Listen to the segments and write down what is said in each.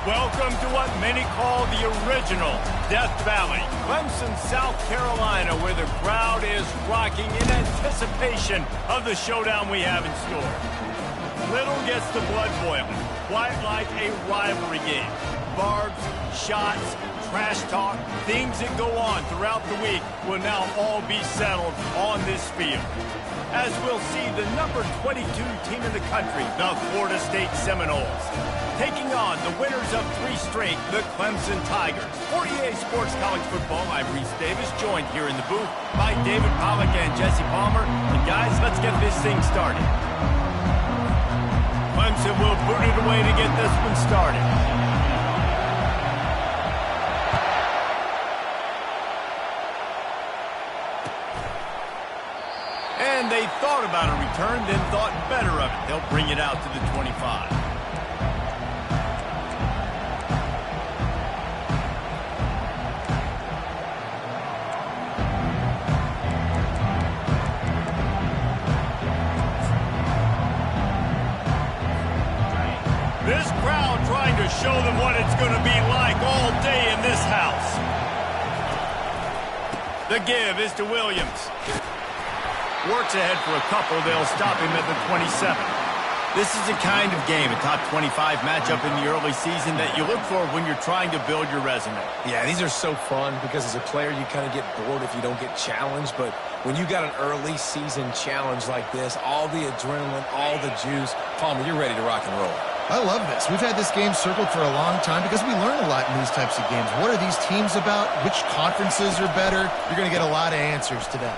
Welcome to what many call the original Death Valley, Clemson, South Carolina, where the crowd is rocking in anticipation of the showdown we have in store. Little gets the blood boiling, quite like a rivalry game. Barbs, shots, trash talk, things that go on throughout the week will now all be settled on this field. As we'll see the number 22 team in the country, the Florida State Seminoles, taking on the winners of 3 straight, the Clemson Tigers. For EA Sports College Football, I'm Reese Davis, joined here in the booth by David Pollack and Jesse Palmer. And guys, let's get this thing started. Clemson will boot it away to get this one started. And they thought about a return, then thought better of it. They'll bring it out to the 25. This crowd trying to show them what it's going to be like all day in this house. The give is to Williams. Works ahead for a couple. They'll stop him at the 27. This is the kind of game, a top 25 matchup in the early season, that you look for when you're trying to build your resume. Yeah, these are so fun because as a player, you kind of get bored if you don't get challenged. But when you got an early season challenge like this, all the adrenaline, all the juice, Palmer, you're ready to rock and roll. I love this. We've had this game circled for a long time because we learn a lot in these types of games. What are these teams about? Which conferences are better? You're going to get a lot of answers today.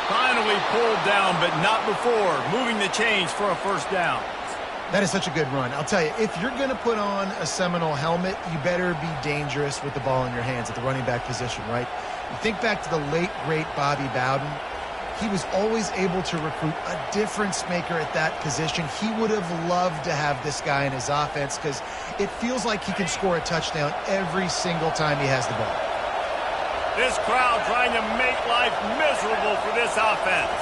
Finally pulled down, but not before moving the chains for a first down. That is such a good run. I'll tell you, if you're going to put on a Seminole helmet, you better be dangerous with the ball in your hands at the running back position, right? You think back to the late, great Bobby Bowden. He was always able to recruit a difference maker at that position. He would have loved to have this guy in his offense because it feels like he can score a touchdown every single time he has the ball. This crowd trying to make life miserable for this offense.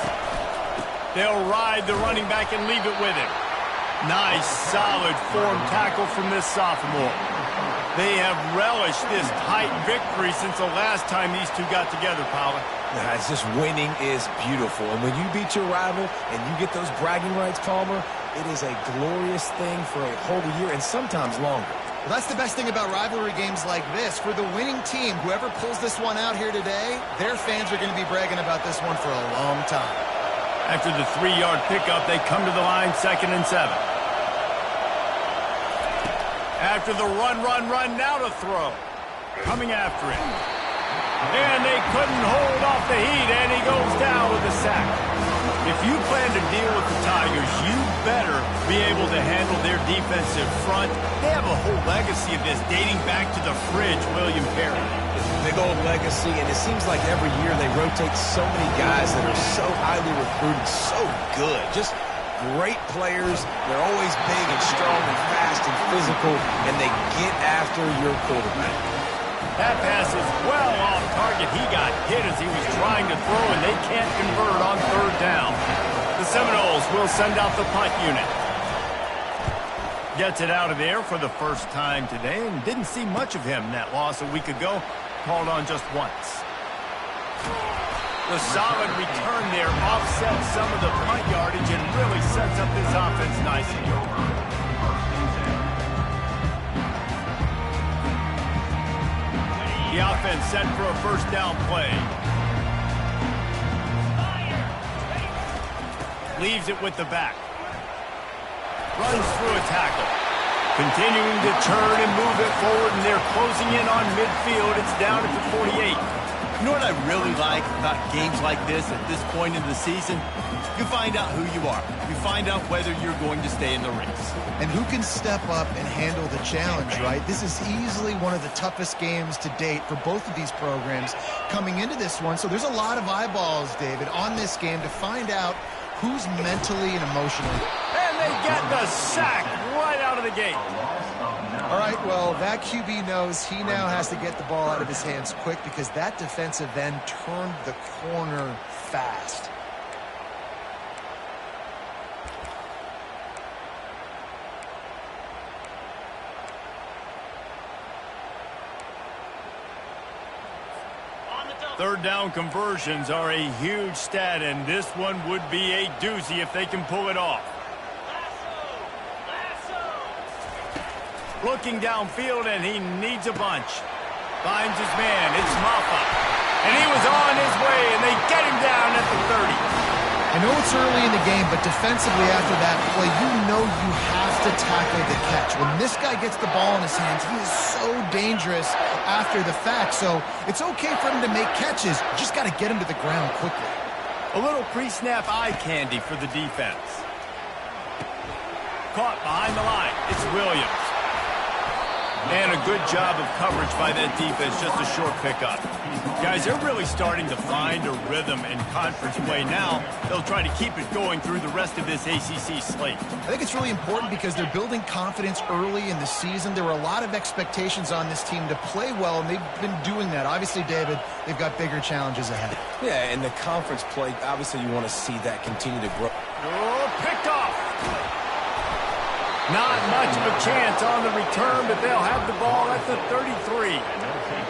They'll ride the running back and leave it with him. Nice, solid form tackle from this sophomore. They have relished this tight victory since the last time these two got together, Pollard. Yeah, it's just winning is beautiful. And when you beat your rival and you get those bragging rights, Palmer, it is a glorious thing for a whole year and sometimes longer. Well, that's the best thing about rivalry games like this. For the winning team, whoever pulls this one out here today, their fans are going to be bragging about this one for a long time. After the 3-yard pickup, they come to the line, 2nd and 7. After the run, now to throw. Coming after it. And they couldn't hold off the heat, and he goes down with a sack. If you plan to deal with the Tigers, you better be able to handle their defensive front. They have a whole legacy of this dating back to the fridge, William Perry. Big old legacy, and it seems like every year they rotate so many guys that are so highly recruited, so good. Just great players. They're always big and strong and fast and physical, and they get after your quarterback. That pass is well off target. He got hit as he was trying to throw, and they can't convert on 3rd down. The Seminoles will send out the punt unit. Gets it out of there for the first time today, and didn't see much of him in that loss a week ago. Called on just once. The solid return there offsets some of the punt yardage and really sets up this offense nicely. The offense set for a first down play. Leaves it with the back. Runs through a tackle. Continuing to turn and move it forward, and they're closing in on midfield. It's down at the 48. You know what I really like about games like this at this point in the season? You find out who you are. You find out whether you're going to stay in the race. And who can step up and handle the challenge, right? This is easily one of the toughest games to date for both of these programs coming into this one. So there's a lot of eyeballs, David, on this game to find out who's mentally and emotionally. And they get the sack right out of the gate. All right, well, that QB knows he now has to get the ball out of his hands quick because that defensive end turned the corner fast. Third down conversions are a huge stat, and this one would be a doozy if they can pull it off. Looking downfield, and he needs a bunch. Finds his man. It's Maffa. And he was on his way, and they get him down at the 30. I know it's early in the game, but defensively after that play, you know you have to tackle the catch. When this guy gets the ball in his hands, he is so dangerous after the fact. So it's okay for him to make catches. You just got to get him to the ground quickly. A little pre-snap eye candy for the defense. Caught behind the line. It's Williams. And a good job of coverage by that defense, just a short pickup. Guys, they're really starting to find a rhythm in conference play now. They'll try to keep it going through the rest of this ACC slate. I think it's really important because they're building confidence early in the season. There were a lot of expectations on this team to play well, and they've been doing that. Obviously, David, they've got bigger challenges ahead. Yeah, and the conference play, obviously you want to see that continue to grow. Oh, picked off. Not much of a chance on the return, but they'll have the ball at the 33.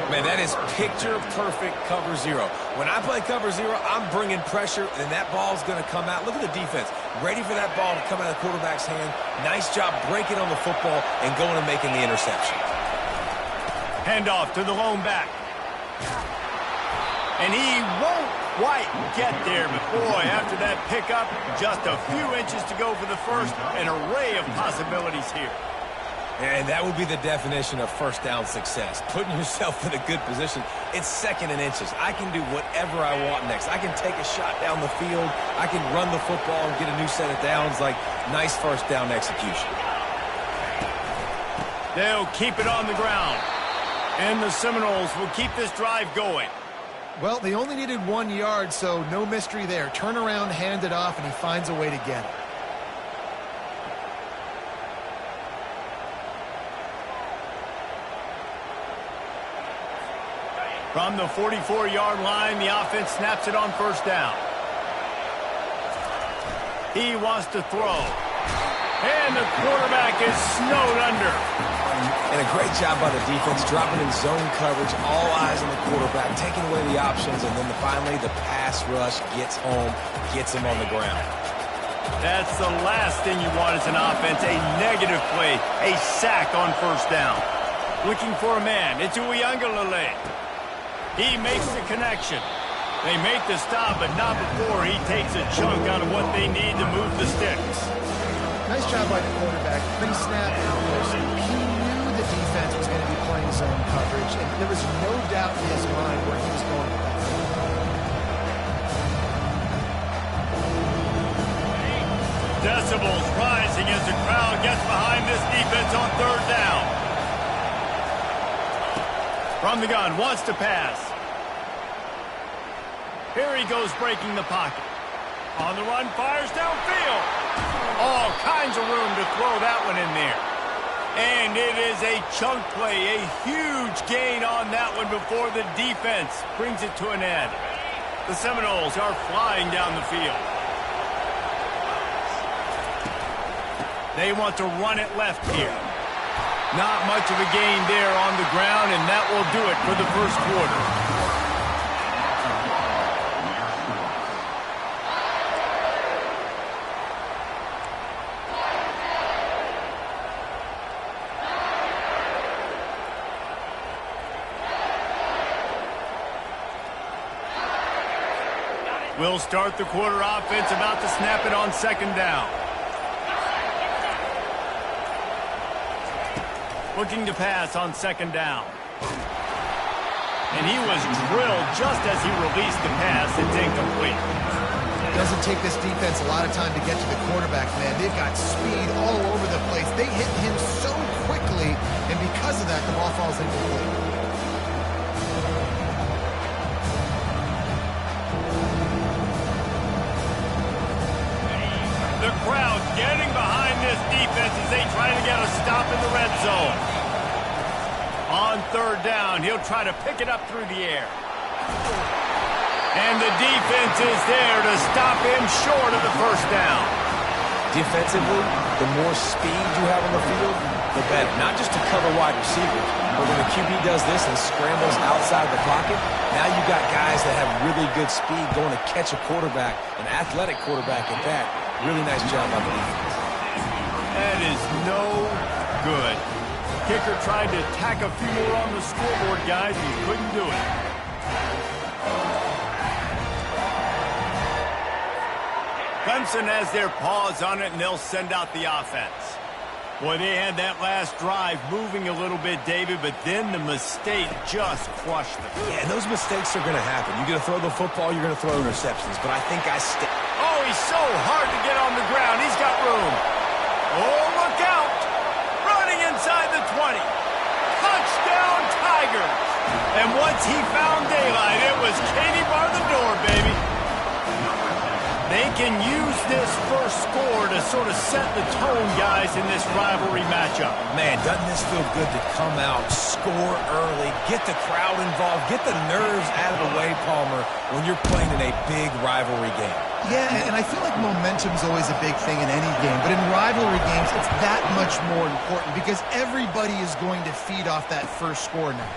Man, that is picture-perfect cover zero. When I play cover zero, I'm bringing pressure, and that ball's going to come out. Look at the defense. Ready for that ball to come out of the quarterback's hand. Nice job breaking on the football and going and making the interception. Handoff to the lone back. And he won't quite get there, but boy, after that pickup, just a few inches to go for the first. An array of possibilities here. And that would be the definition of first down success. Putting yourself in a good position. It's second and inches. I can do whatever I want next. I can take a shot down the field. I can run the football and get a new set of downs. Like, nice first down execution. They'll keep it on the ground. And the Seminoles will keep this drive going. Well, they only needed 1 yard, so no mystery there. Turn around, hand it off, and he finds a way to get it. From the 44-yard line, the offense snaps it on first down. He wants to throw. And the quarterback is snowed under. And a great job by the defense, dropping in zone coverage, all eyes on the quarterback, taking away the options, and then finally the pass rush gets home, gets him on the ground. That's the last thing you want as an offense, a negative play, a sack on first down. Looking for a man, it's Uyangalele. He makes the connection. They make the stop, but not before he takes a chunk out of what they need to move the sticks. Nice job by the quarterback. Pre-snap motion. He knew the defense was going to be playing zone coverage, and there was no doubt in his mind where he was going with that. Decibels rising as the crowd gets behind this defense on third down. From the gun, wants to pass. Here he goes breaking the pocket. On the run, fires downfield. All kinds of room to throw that one in there. And it is a chunk play, a huge gain on that one before the defense brings it to an end. The Seminoles are flying down the field. They want to run it left here. Not much of a gain there on the ground, and that will do it for the first quarter. We'll start the quarter offense, about to snap it on second down. Looking to pass on second down. And he was drilled just as he released the pass. It's incomplete. It doesn't take this defense a lot of time to get to the quarterback, man. They've got speed all over the place. They hit him so quickly, and because of that, the ball falls incomplete. The crowd getting behind this defense as they try to get a stop in the red zone. On third down, he'll try to pick it up through the air. And the defense is there to stop him short of the first down. Defensively, the more speed you have on the field, the better. Not just to cover wide receivers, but when the QB does this and scrambles outside the pocket, now you've got guys that have really good speed going to catch a quarterback, an athletic quarterback at that. Really nice job by the defense. That is no good. Kicker tried to tack a few more on the scoreboard, guys. He couldn't do it. Clemson has their paws on it, and they'll send out the offense. Boy, they had that last drive moving a little bit, David, but then the mistake just crushed them. Yeah, and those mistakes are going to happen. You're going to throw the football, you're going to throw interceptions, but I think Oh, he's so hard to get on the ground. He's got room. Oh, look out. Running inside the 20. Touchdown, Tigers. And once he found daylight, it was Katie bar the door, baby. They can use this first score to sort of set the tone, guys, in this rivalry matchup. Man, doesn't this feel good to come out, score early, get the crowd involved, get the nerves out of the way, Palmer, when you're playing in a big rivalry game. Yeah, and I feel like momentum's always a big thing in any game, but in rivalry games, it's that much more important because everybody is going to feed off that first score now.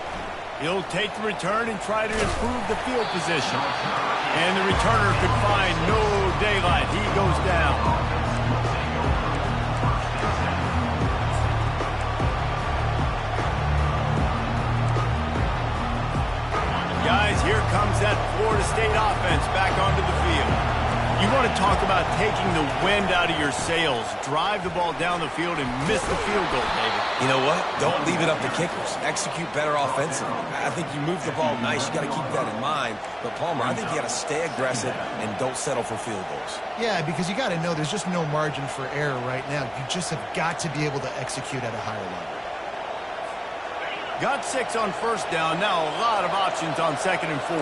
He'll take the return and try to improve the field position. And the returner could find no daylight. He goes down. Guys, here comes that Florida State offense back onto the field. You want to talk about taking the wind out of your sails. Drive the ball down the field and miss the field goal, David. You know what? Don't leave it up to kickers. Execute better offensively. I think you move the ball nice. You got to keep that in mind. But, Palmer, I think you got to stay aggressive and don't settle for field goals. Yeah, because you got to know there's just no margin for error right now. You just have got to be able to execute at a higher level. Got 6 on first down. Now a lot of options on 2nd and 4.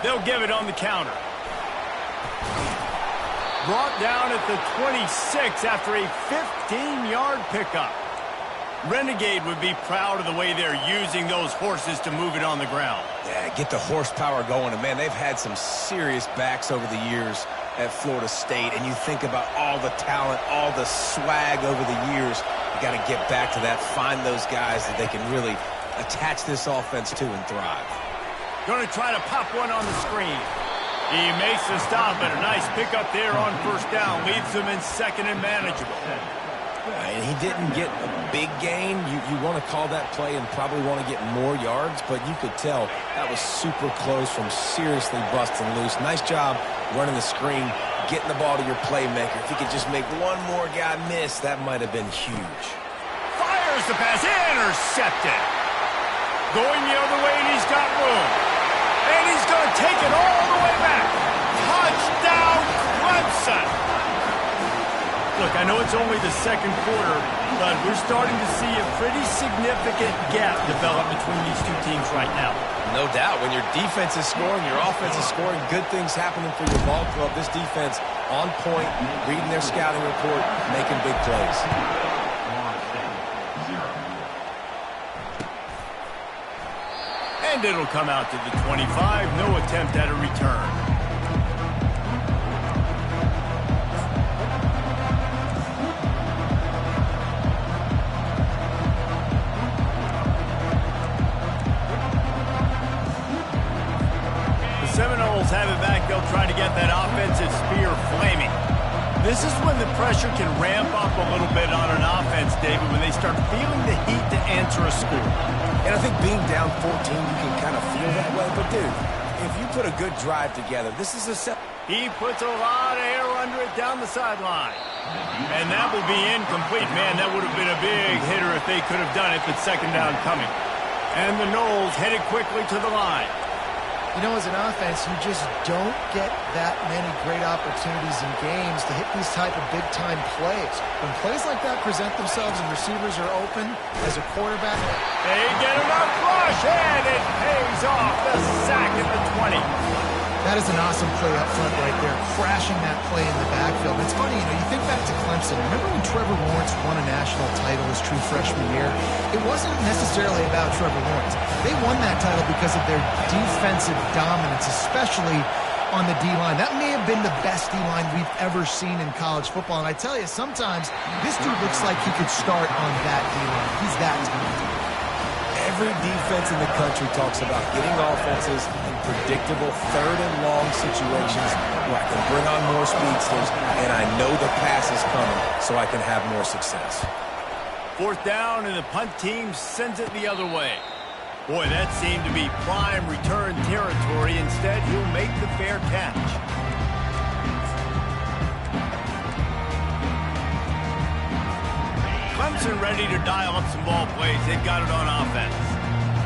They'll give it on the counter. Brought down at the 26 after a 15-yard pickup. Renegade would be proud of the way they're using those horses to move it on the ground. Yeah, get the horsepower going. And, man, they've had some serious backs over the years at Florida State. And you think about all the talent, all the swag over the years. You got to get back to that, find those guys that they can really attach this offense to and thrive. Going to try to pop one on the screen. He makes the stop, and a nice pickup there on first down. Leaves them in 2nd and manageable. And he didn't get a big gain. You want to call that play and probably want to get more yards, but you could tell that was super close from seriously busting loose. Nice job running the screen, getting the ball to your playmaker. If he could just make one more guy miss, that might have been huge. Fires the pass, intercepted. Going the other way, and he's got room. And he's going to take it all the way back. Touchdown, Clemson. Look, I know it's only the 2nd quarter, but we're starting to see a pretty significant gap develop between these two teams right now. No doubt. When your defense is scoring, your offense is scoring, good things happening for your ball club. This defense on point, reading their scouting report, making big plays. And it'll come out to the 25. No attempt at a return. The Seminoles have it back. They'll try to get that offensive spear flaming. This is when the pressure can ramp up a little bit on an offense, David, when they start feeling the heat to answer a score. And I think being down 14, you can kind of feel that way. But, dude, if you put a good drive together, this is a set. He puts a lot of air under it down the sideline. And that will be incomplete. Man, that would have been a big hitter if if they could have done it, but second down coming. And the Noles headed quickly to the line. You know, as an offense, you just don't get that many great opportunities in games to hit these type of big-time plays. When plays like that present themselves and receivers are open, as a quarterback, they get enough rush, and it pays off. The sack at the 20. that is an awesome play up front right there, crashing that play in the backfield. It's funny, you know, you think back to Clemson. Remember when Trevor Lawrence won a national title his true freshman year? It wasn't necessarily about Trevor Lawrence. They won that title because of their defensive dominance, especially on the D-line. That may have been the best D-line we've ever seen in college football. And I tell you, sometimes this dude looks like he could start on that D-line. He's that talented. Every defense in the country talks about getting offenses in predictable third and long situations where I can bring on more speedsters and I know the pass is coming so I can have more success. Fourth down, and the punt team sends it the other way. Boy, that seemed to be prime return territory. Instead, he'll make the fair catch. Clemson ready to dial up some ball plays. They've got it on offense.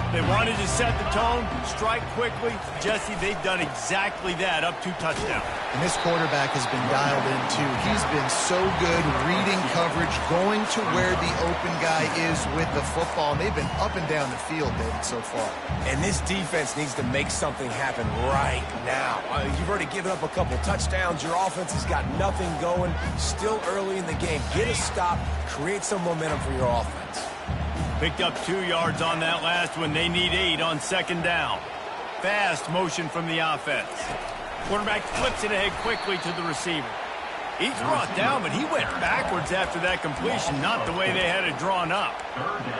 They wanted to set the tone, strike quickly. Jesse, they've done exactly that, up 2 touchdowns. And this quarterback has been dialed in, too. He's been so good reading coverage, going to where the open guy is with the football. And they've been up and down the field, David, so far. And this defense needs to make something happen right now. You've already given up a couple touchdowns. Your offense has got nothing going. Still early in the game. Get a stop. Create some momentum for your offense. Picked up 2 yards on that last one. They need 8 on second down. Fast motion from the offense. Quarterback flips it ahead quickly to the receiver. He's brought down, but he went backwards after that completion, not the way they had it drawn up.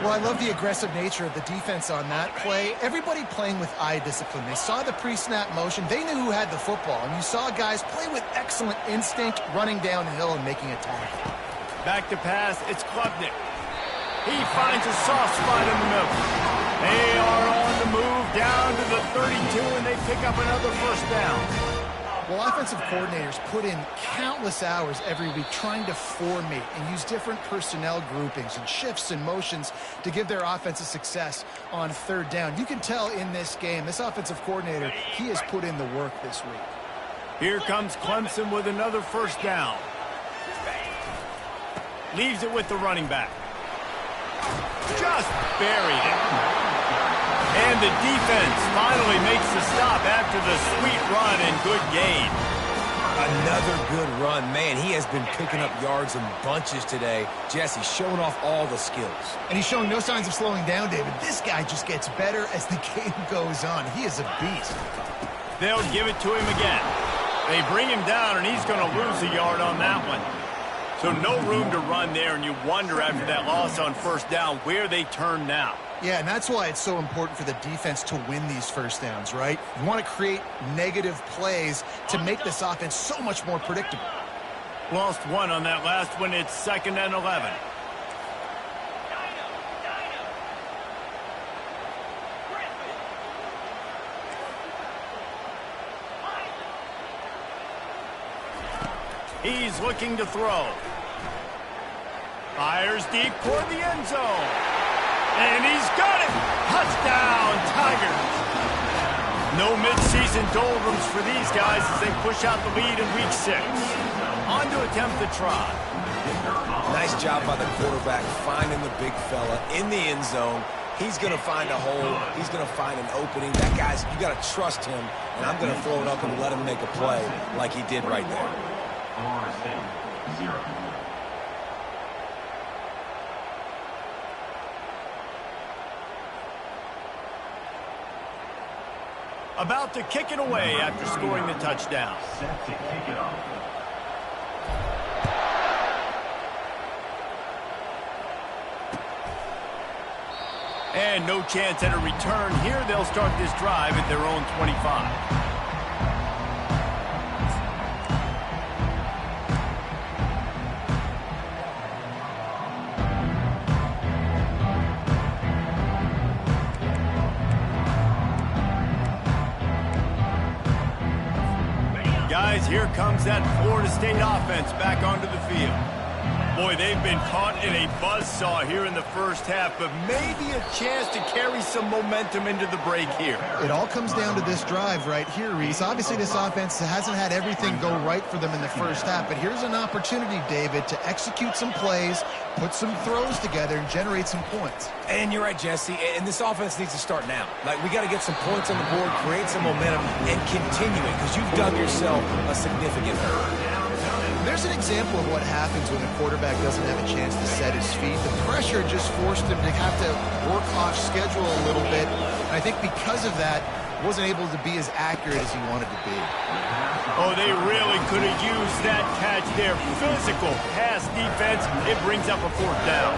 Well, I love the aggressive nature of the defense on that play. Everybody playing with eye discipline. They saw the pre-snap motion. They knew who had the football. And you saw guys play with excellent instinct, running downhill and making a tackle. Back to pass, it's Klubnik. He finds a soft spot in the middle. They are on the move down to the 32, and they pick up another first down. Well, offensive coordinators put in countless hours every week trying to formate and use different personnel groupings and shifts and motions to give their offense a success on third down. You can tell in this game, this offensive coordinator, he has put in the work this week. Here comes Clemson with another first down. Leaves it with the running back. Just buried it. And the defense finally makes the stop after the sweet run and good gain. Another good run. Man, he has been picking up yards in bunches today. Jesse showing off all the skills. And he's showing no signs of slowing down, David. This guy just gets better as the game goes on. He is a beast. They'll give it to him again. They bring him down, and he's going to lose a yard on that one. So no room to run there, and you wonder after that loss on first down where they turn now. Yeah, and that's why it's so important for the defense to win these first downs, right? You want to create negative plays to make this offense so much more predictable. Lost 1 on that last one. It's 2nd and 11. He's looking to throw. Fires deep toward the end zone. And he's got it! Touchdown, Tigers! No midseason doldrums for these guys as they push out the lead in Week 6. On to attempt the try. Nice job by the quarterback finding the big fella in the end zone. He's going to find a hole. He's going to find an opening. That guy's, you got to trust him, and I'm going to throw it up and let him make a play like he did right there. 0. About to kick it away after scoring the touchdown. Set to kick it off. And no chance at a return here. They'll start this drive at their own 25. Guys, here comes that Florida State offense back onto the field. Boy, they've been caught in a buzzsaw here in the first half, but maybe a chance to carry some momentum into the break here. It all comes down to this drive right here, Reese. Obviously, this offense hasn't had everything go right for them in the first half, but here's an opportunity, David, to execute some plays, put some throws together, and generate some points. And you're right, Jesse, and this offense needs to start now. Like, we got to get some points on the board, create some momentum, and continue it, because you've dug yourself a significant hole. There's an example of what happens when the quarterback doesn't have a chance to set his feet. The pressure just forced him to have to work off schedule a little bit. And I think because of that, wasn't able to be as accurate as he wanted to be. Oh, they really could have used that catch there. Physical pass defense. It brings up a fourth down.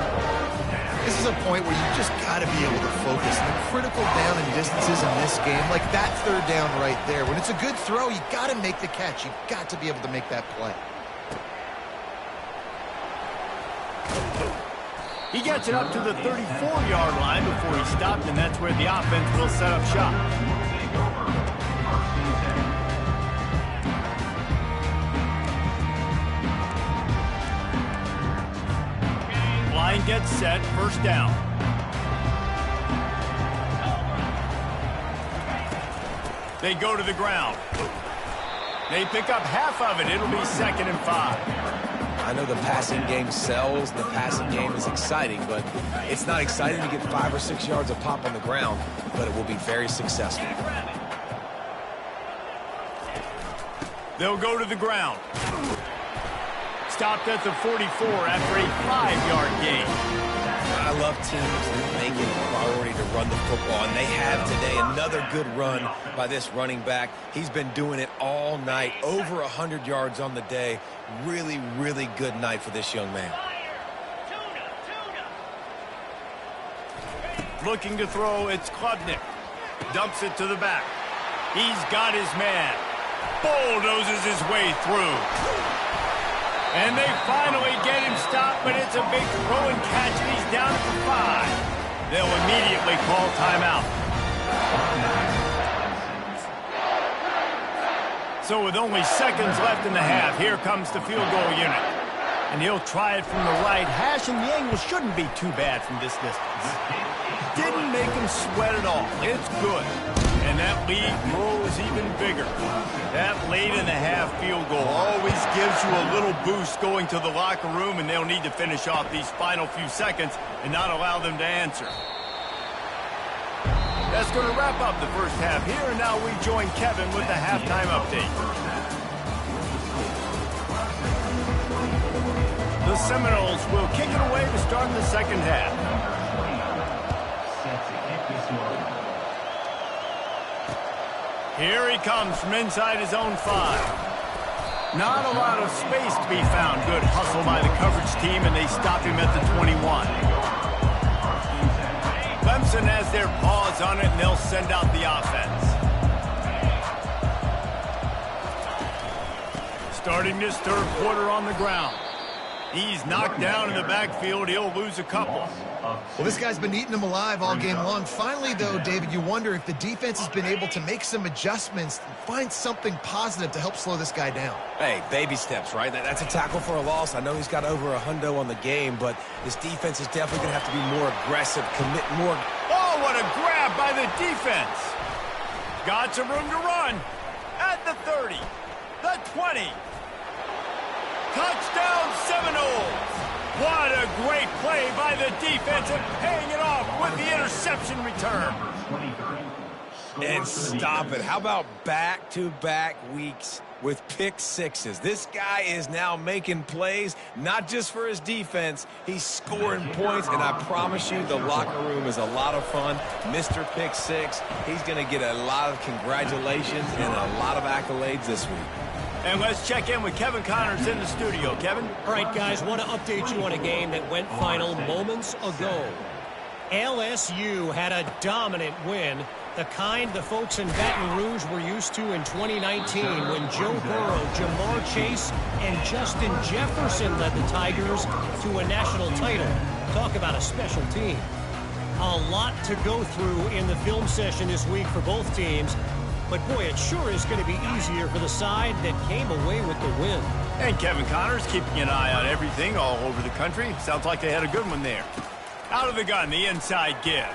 This is a point where you just got to be able to focus. The critical down and distances in this game, like that third down right there. When it's a good throw, you got to make the catch. You've got to be able to make that play. He gets it up to the 34-yard line before he stopped, and that's where the offense will set up shop. Line gets set, first down. They go to the ground. They pick up half of it. It'll be 2nd and 5. I know the passing game sells, the passing game is exciting, but it's not exciting to get 5 or 6 yards of pop on the ground, but it will be very successful. They'll go to the ground. Stopped at the 44 after a 5-yard gain. I love teams that make it a priority to run the football, and they have today another good run by this running back. He's been doing it all night, over 100 yards on the day. Really, really good night for this young man. Looking to throw, it's Klubnik. Dumps it to the back. He's got his man. Bulldozes his way through. And they finally get him stopped, but it's a big throw and catch, and he's down at the 5. They'll immediately call timeout. So with only seconds left in the half, here comes the field goal unit. And he'll try it from the right hash, and the angle shouldn't be too bad from this distance. Didn't make him sweat at all. It's good. And that lead grows even bigger. That late in the half field goal always gives you a little boost going to the locker room, and they'll need to finish off these final few seconds and not allow them to answer. That's going to wrap up the first half here, and now we join Kevin with the halftime update. The Seminoles will kick it away to start the second half. Here he comes from inside his own 5. Not a lot of space to be found. Good hustle by the coverage team, and they stop him at the 21. Clemson has their paws on it, and they'll send out the offense. Starting this third quarter on the ground. He's knocked down in the backfield. He'll lose a couple. Well, this guy's been eating them alive all game long. Finally, though, David, you wonder if the defense has been able to make some adjustments, find something positive to help slow this guy down. Hey, baby steps, right? That's a tackle for a loss. I know he's got over $100 on the game, but this defense is definitely going to have to be more aggressive, commit more. Oh, what a grab by the defense. Got some room to run. At the 30, the 20. Touchdown Seminoles! What a great play by the defense and paying it off with the interception return. And stop it. How about back-to-back weeks with pick sixes? This guy is now making plays, not just for his defense. He's scoring points, and I promise you the locker room is a lot of fun. Mr. Pick Six, he's going to get a lot of congratulations and a lot of accolades this week. And let's check in with Kevin Connors in the studio. Kevin? All right, guys, want to update you on a game that went final moments ago. LSU had a dominant win, the kind the folks in Baton Rouge were used to in 2019 when Joe Burrow, Jamar Chase, and Justin Jefferson led the Tigers to a national title. Talk about a special team. A lot to go through in the film session this week for both teams. but boy, it sure is going to be easier for the side that came away with the win. And Kevin Connors keeping an eye on everything all over the country. Sounds like they had a good one there. Out of the gun, the inside give.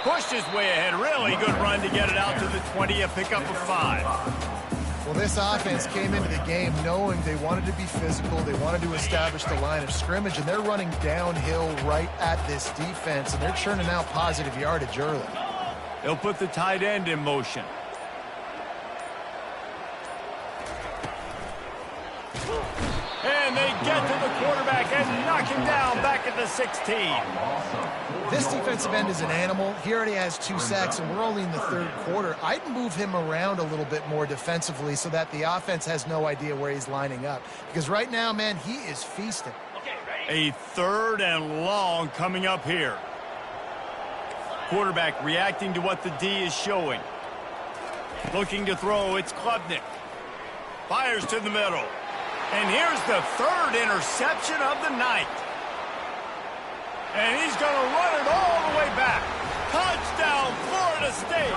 Pushed his way ahead. Really good run to get it out to the 20, a pickup of 5. Well, this offense came into the game knowing they wanted to be physical. They wanted to establish the line of scrimmage, and they're running downhill right at this defense, and they're churning out positive yardage early. They'll put the tight end in motion. And they get to the quarterback and knock him down back at the 16. This defensive end is an animal. He already has 2 sacks, and we're only in the 3rd quarter. I'd move him around a little bit more defensively so that the offense has no idea where he's lining up. Because right now, man, he is feasting. A 3rd and long coming up here. Quarterback reacting to what the D is showing. Looking to throw, it's Klubnik. Fires to the middle. And here's the 3rd interception of the night. And he's going to run it all the way back. Touchdown, Florida State.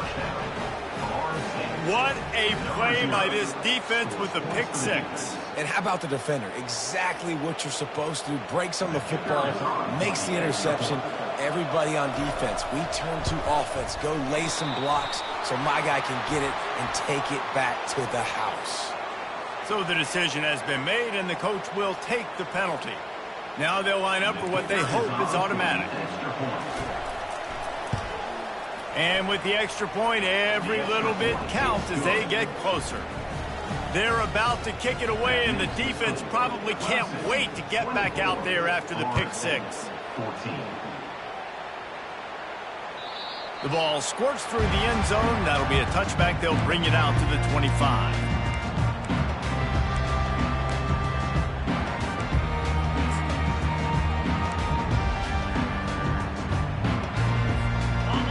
What a play by this defense with the pick 6. And how about the defender? Exactly what you're supposed to do. Breaks on the football, makes the interception. Everybody on defense, we turn to offense. Go lay some blocks so my guy can get it and take it back to the house. So the decision has been made, and the coach will take the penalty. Now they'll line up for what they hope is automatic. And with the extra point, every little bit counts as they get closer. They're about to kick it away, and the defense probably can't wait to get back out there after the pick 6. The ball squirts through the end zone. That'll be a touchback. They'll bring it out to the 25.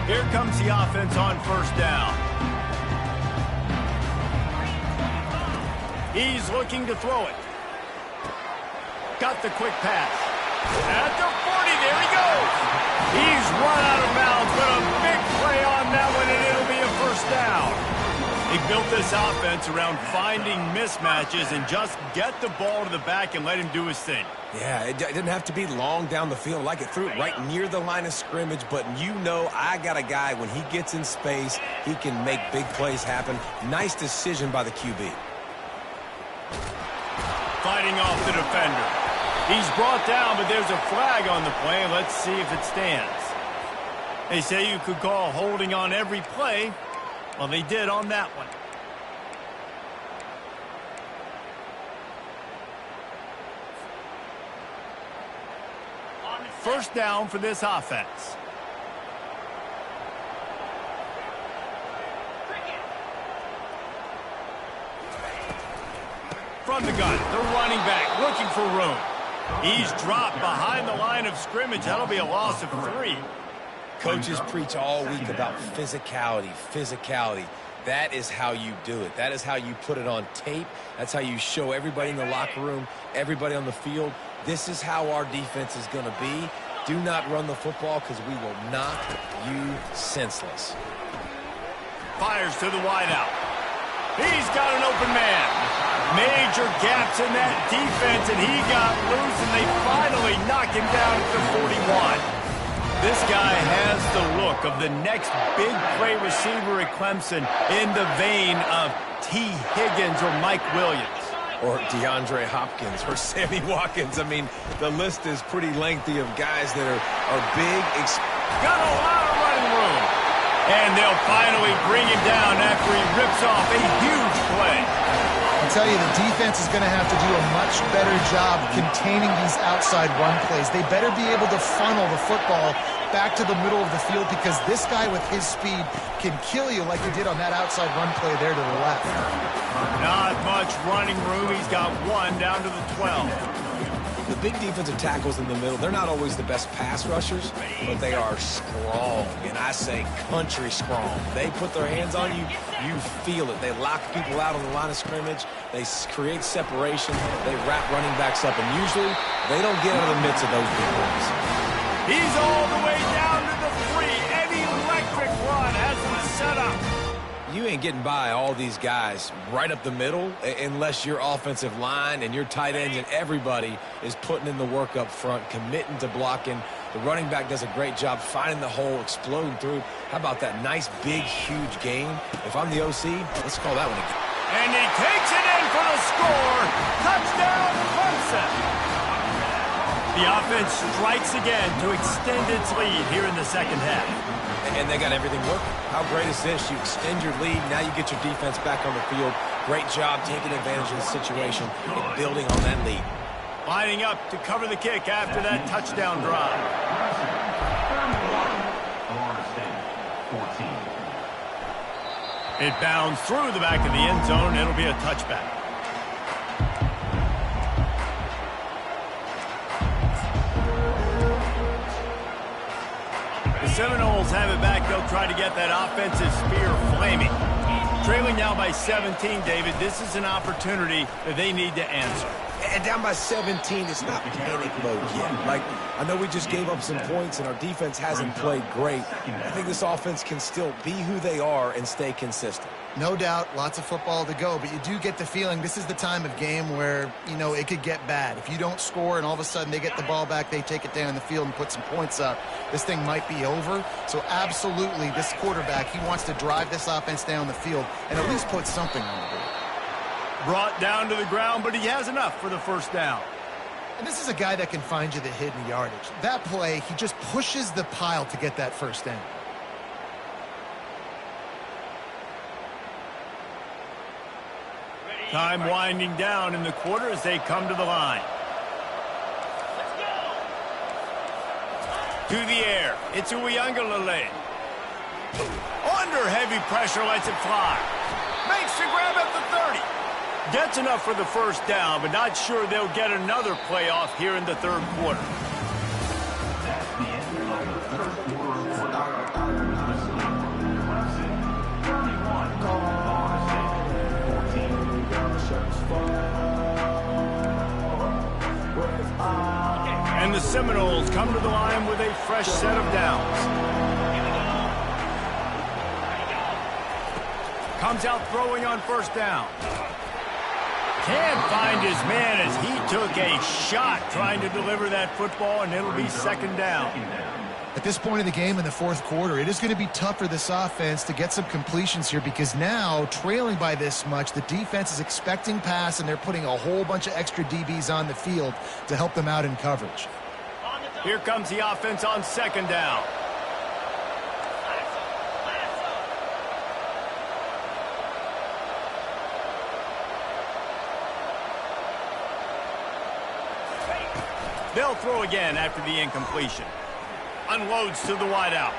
Here comes the offense on 1st down. He's looking to throw it. Got the quick pass. At the 40, there he goes. He's run out of bounds, but a big play on that one, and it'll be a 1st down. He built this offense around finding mismatches and just get the ball to the back and let him do his thing. Yeah, it didn't have to be long down the field. Like it threw it right near the line of scrimmage, but you know I got a guy, when he gets in space, he can make big plays happen. Nice decision by the QB. Fighting off the defender. He's brought down, but there's a flag on the play. Let's see if it stands. They say you could call holding on every play. Well, they did on that one. First down for this offense. From the gun, the running back looking for room. He's dropped behind the line of scrimmage. That'll be a loss of 3. Coaches preach all week about physicality, physicality. That is how you do it. That is how you put it on tape. That's how you show everybody in the locker room, everybody on the field. This is how our defense is going to be. Do not run the football because we will knock you senseless. Fires to the wideout. He's got an open man. Major gaps in that defense, and he got loose, and they finally knock him down at the 41. This guy has the look of the next big play receiver at Clemson, in the vein of T. Higgins or Mike Williams. Or DeAndre Hopkins or Sammy Watkins. I mean, the list is pretty lengthy of guys that are big. Got a lot of running room. And they'll finally bring him down after he rips off a huge play. I'll tell you, the defense is going to have to do a much better job containing these outside run plays. They better be able to funnel the football back to the middle of the field, because this guy with his speed can kill you like he did on that outside run play there to the left. Not much running room. He's got 1 down to the 12. The big defensive tackles in the middle, they're not always the best pass rushers, but they are strong, and I say country strong. They put their hands on you, you feel it. They lock people out on the line of scrimmage. They create separation. They wrap running backs up, and usually they don't get out of the midst of those big ones. He's all the way down to the 3. An electric run has him set up. You ain't getting by all these guys right up the middle unless your offensive line and your tight ends and everybody is putting in the work up front, committing to blocking. The running back does a great job finding the hole, exploding through. How about that nice, big, huge gain? If I'm the OC, let's call that one a game. And he takes it in for the score. Touchdown, Clemson. The offense strikes again to extend its lead here in the second half. And they got everything working. How great is this? You extend your lead. Now you get your defense back on the field. Great job taking advantage of the situation and building on that lead. Lining up to cover the kick after that touchdown drive. It bounds through the back of the end zone. It'll be a touchback. The Seminoles have it back. They'll try to get that offensive spear flaming. Trailing now by 17, David. This is an opportunity that they need to answer. And down by 17, it's not panic mode yet. Like, I know we just gave up some points and our defense hasn't played great. I think this offense can still be who they are and stay consistent. No doubt, lots of football to go, but you do get the feeling this is the time of game where, you know, it could get bad. If you don't score and all of a sudden they get the ball back, they take it down the field and put some points up, this thing might be over. So absolutely, this quarterback, he wants to drive this offense down the field and at least put something on the board. Brought down to the ground, but he has enough for the first down. And this is a guy that can find you the hidden yardage. That play, he just pushes the pile to get that first down. Time winding down in the quarter as they come to the line. To the air. It's Uiagalelei. Under heavy pressure, lets it fly. Makes the grab at the 30. Gets enough for the first down, but not sure they'll get another play off here in the third quarter. And the Seminoles come to the line with a fresh set of downs. Comes out throwing on first down. Can't find his man as he took a shot trying to deliver that football, and it'll be second down. At this point in the game in the fourth quarter, it is going to be tough for this offense to get some completions here because now, trailing by this much, the defense is expecting pass, and they're putting a whole bunch of extra DBs on the field to help them out in coverage. Here comes the offense on second down. They'll throw again after the incompletion. Unloads to the wideout.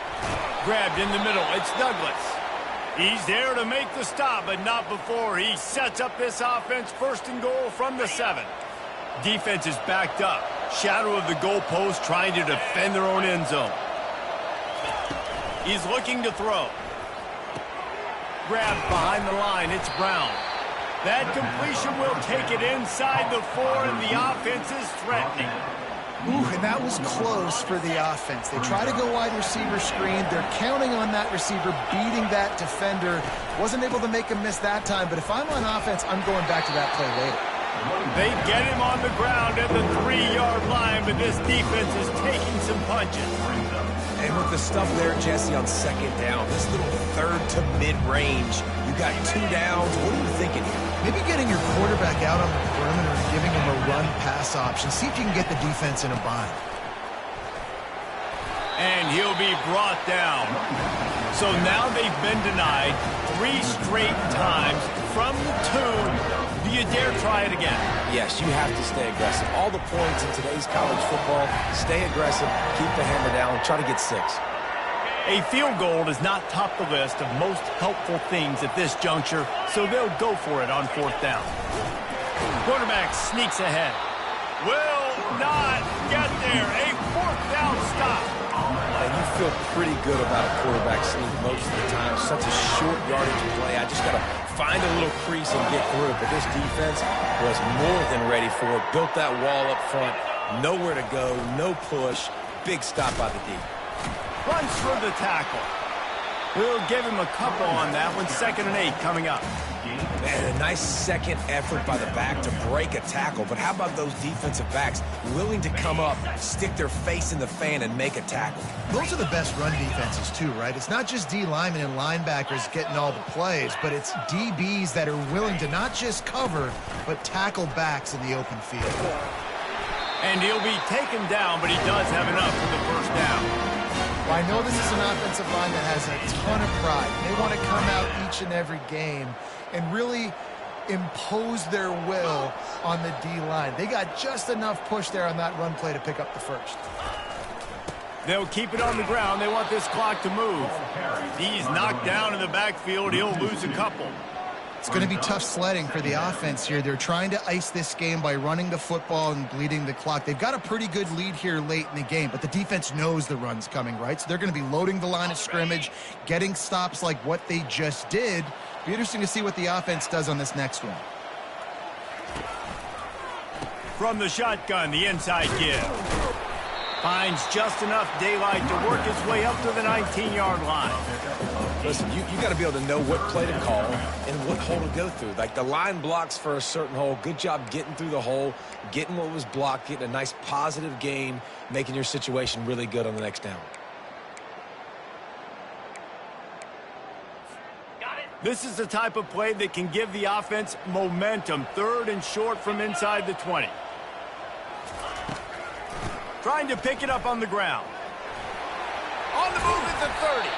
Grabbed in the middle. It's Douglas. He's there to make the stop, but not before he sets up this offense first and goal from the 7. Defense is backed up. Shadow of the goalpost trying to defend their own end zone. He's looking to throw. Grabbed behind the line. It's Brown. That completion will take it inside the 4, and the offense is threatening. Ooh, and that was close for the offense. They try to go wide receiver screen. They're counting on that receiver beating that defender. Wasn't able to make him miss that time, but if I'm on offense, I'm going back to that play later. They get him on the ground at the 3-yard line, but this defense is taking some punches. And with the stuff there, Jesse, on second down, this little third to mid-range, you got 2 downs. What are you thinking here? Maybe getting your quarterback out on the perimeter and giving him a run-pass option. See if you can get the defense in a bind. And he'll be brought down. So now they've been denied 3 straight times from the 2. Do you dare try it again? Yes, you have to stay aggressive. All the points in today's college football, stay aggressive, keep the hammer down, try to get 6. A field goal does not top the list of most helpful things at this juncture, so they'll go for it on 4th down. Quarterback sneaks ahead. Will not get there. A 4th down stop. And you feel pretty good about a quarterback sneak most of the time. Such a short yardage play. I just got to find a little crease and get through it. But this defense was more than ready for it. Built that wall up front. Nowhere to go. No push. Big stop by the D. Runs for the tackle. We'll give him a couple on that one. 2nd and 8 coming up. Man, a nice second effort by the back to break a tackle. But how about those defensive backs willing to come up, stick their face in the fan, and make a tackle? Those are the best run defenses, too, right? It's not just D linemen and linebackers getting all the plays, but it's DBs that are willing to not just cover, but tackle backs in the open field. And he'll be taken down, but he does have enough for the first down. Well, I know this is an offensive line that has a ton of pride. They want to come out each and every game and really impose their will on the D-line. They got just enough push there on that run play to pick up the first. They'll keep it on the ground. They want this clock to move. He's knocked down in the backfield. He'll lose a couple. It's going to be tough sledding for the offense here. They're trying to ice this game by running the football and bleeding the clock. They've got a pretty good lead here late in the game, but the defense knows the run's coming, right? So they're going to be loading the line of scrimmage, getting stops like what they just did. Be interesting to see what the offense does on this next one. From the shotgun, the inside give. Finds just enough daylight to work his way up to the 19-yard line. Listen, you got to be able to know what play to call and what hole to go through. Like the line blocks for a certain hole. Good job getting through the hole, getting what was blocked, getting a nice positive gain, making your situation really good on the next down. This is the type of play that can give the offense momentum. 3rd and short from inside the 20. Trying to pick it up on the ground. On the move at the 30.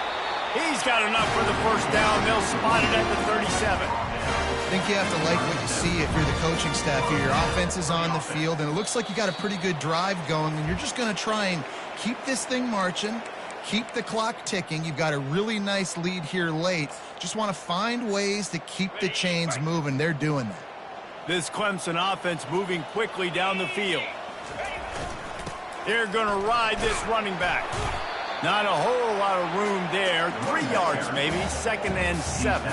He's got enough for the first down. They'll spot it at the 37. I think you have to like what you see if you're the coaching staff here. Your offense is on the field, and it looks like you got a pretty good drive going, and you're just going to try and keep this thing marching, keep the clock ticking. You've got a really nice lead here late. Just want to find ways to keep the chains moving. They're doing that. This Clemson offense moving quickly down the field. They're going to ride this running back. Not a whole lot of room there. 3 yards maybe. 2nd and 7.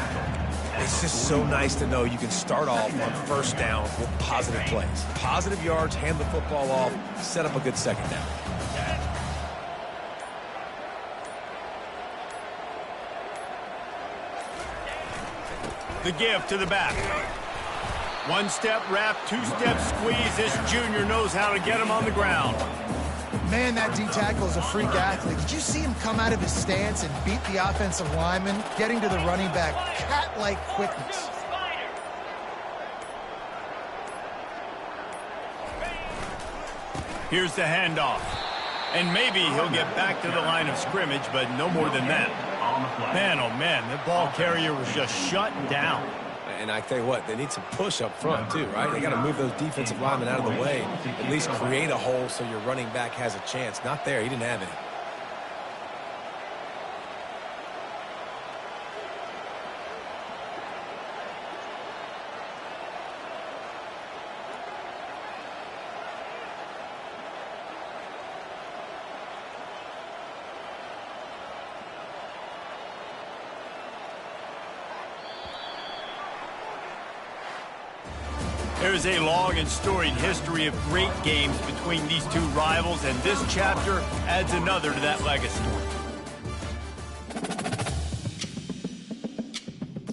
It's just so nice to know you can start off on first down with positive plays. Positive yards, hand the football off, set up a good second down. The give to the back. 1-step wrap, 2-step squeeze. This junior knows how to get him on the ground. Man, that D-tackle is a freak athlete. Did you see him come out of his stance and beat the offensive lineman, getting to the running back? Cat-like quickness. Here's the handoff. And maybe he'll get back to the line of scrimmage, but no more than that. Man, oh man, the ball carrier was just shut down. And I tell you what, they need some push up front too, right? They got to move those defensive linemen out of the way, at least create a hole so your running back has a chance. Not there. He didn't have any. There's a long and storied history of great games between these two rivals, and this chapter adds another to that legacy.